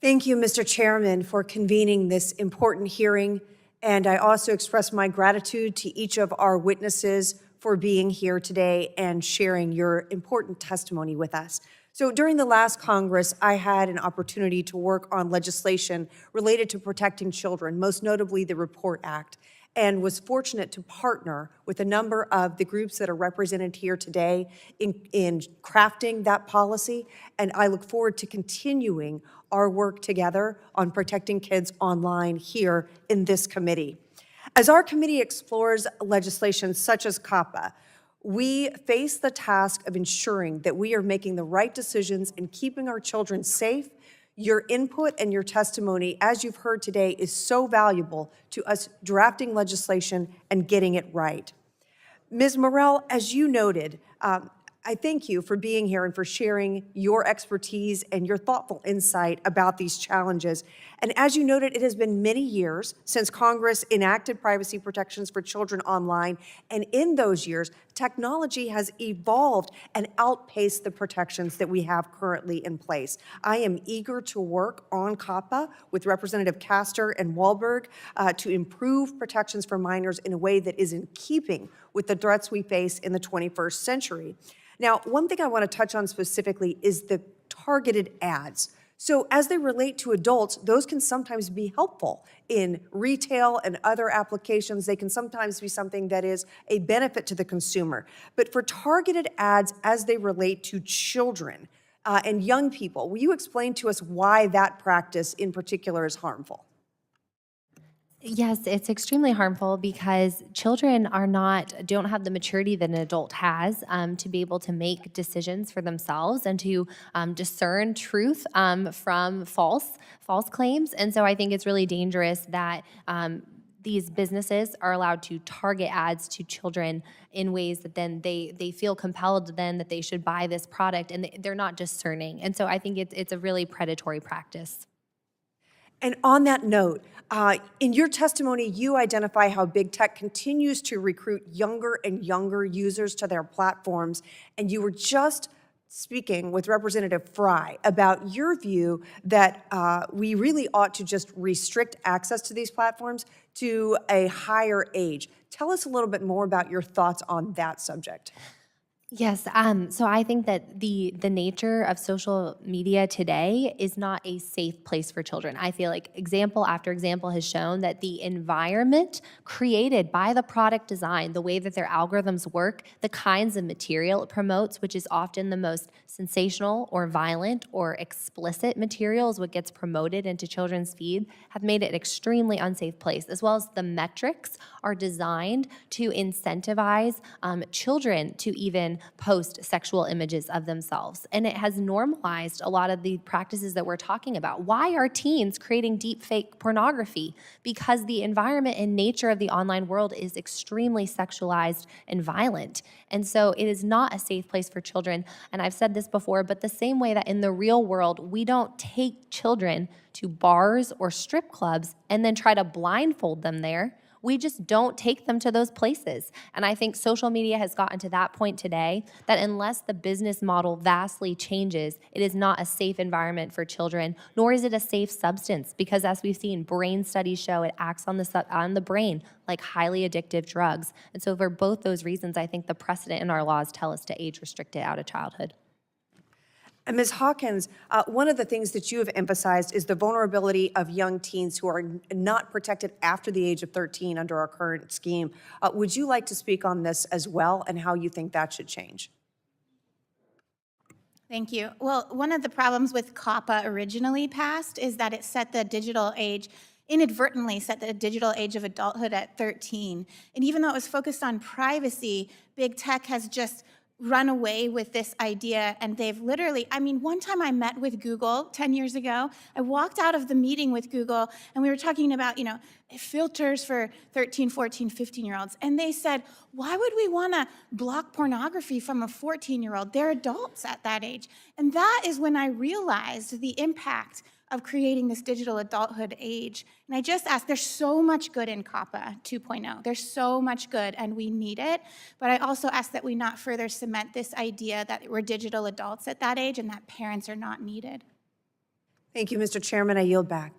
Thank you, Mr. Chairman, for convening this important hearing, and I also express my gratitude to each of our witnesses for being here today and sharing your important testimony with us. So during the last Congress, I had an opportunity to work on legislation related to protecting children, most notably the REPORT Act, and was fortunate to partner with a number of the groups that are represented here today in crafting that policy, and I look forward to continuing our work together on protecting kids online here in this committee. As our committee explores legislation such as COPPA, we face the task of ensuring that we are making the right decisions and keeping our children safe. Your input and your testimony, as you've heard today, is so valuable to us drafting legislation and getting it right. Ms. Morell, as you noted, I thank you for being here and for sharing your expertise and your thoughtful insight about these challenges. And as you noted, it has been many years since Congress enacted privacy protections for children online. And in those years, technology has evolved and outpaced the protections that we have currently in place. I am eager to work on COPPA with Representative Castor and Wahlberg to improve protections for minors in a way that is in keeping with the threats we face in the 21st century. Now, one thing I want to touch on specifically is the targeted ads. So as they relate to adults, those can sometimes be helpful in retail and other applications. They can sometimes be something that is a benefit to the consumer. But for targeted ads as they relate to children and young people, will you explain to us why that practice in particular is harmful? Yes, it's extremely harmful because children don't have the maturity that an adult has to be able to make decisions for themselves and to discern truth from false claims. And so I think it's really dangerous that these businesses are allowed to target ads to children in ways that then they feel compelled then that they should buy this product, and they're not discerning. And so I think it's a really predatory practice. And on that note, in your testimony, you identify how big tech continues to recruit younger and younger users to their platforms, and you were just speaking with Representative Fry about your view that we really ought to just restrict access to these platforms to a higher age. Tell us a little bit more about your thoughts on that subject. Yes, so I think that the nature of social media today is not a safe place for children. I feel like example after example has shown that the environment created by the product design, the way that their algorithms work, the kinds of material it promotes, which is often the most sensational or violent or explicit material is what gets promoted into children's feed, have made it an extremely unsafe place, as well as the metrics are designed to incentivize children to even post sexual images of themselves. And it has normalized a lot of the practices that we're talking about. Why are teens creating deep fake pornography? Because the environment and nature of the online world is extremely sexualized and violent. And so it is not a safe place for children. And I've said this before, but the same way that in the real world, we don't take children to bars or strip clubs and then try to blindfold them there. We just don't take them to those places. And I think social media has gotten to that point today that unless the business model vastly changes, it is not a safe environment for children, nor is it a safe substance, because as we've seen, brain studies show it acts on the brain like highly addictive drugs. And so for both those reasons, I think the precedent in our laws tell us to age restrict it out of childhood. And Ms. Hawkins, one of the things that you have emphasized is the vulnerability of young teens who are not protected after the age of 13 under our current scheme. Would you like to speak on this as well and how you think that should change? Thank you. Well, one of the problems with COPPA originally passed is that it inadvertently set the digital age of adulthood at 13. And even though it was focused on privacy, big tech has just run away with this idea, and they've literally, one time I met with Google 10 years ago. I walked out of the meeting with Google, and we were talking about, filters for 13, 14, 15-year-olds, and they said, why would we want to block pornography from a 14-year-old? They're adults at that age. And that is when I realized the impact of creating this digital adulthood age. And I just ask, there's so much good in COPPA 2.0. There's so much good, and we need it. But I also ask that we not further cement this idea that we're digital adults at that age and that parents are not needed. Thank you, Mr. Chairman. I yield back.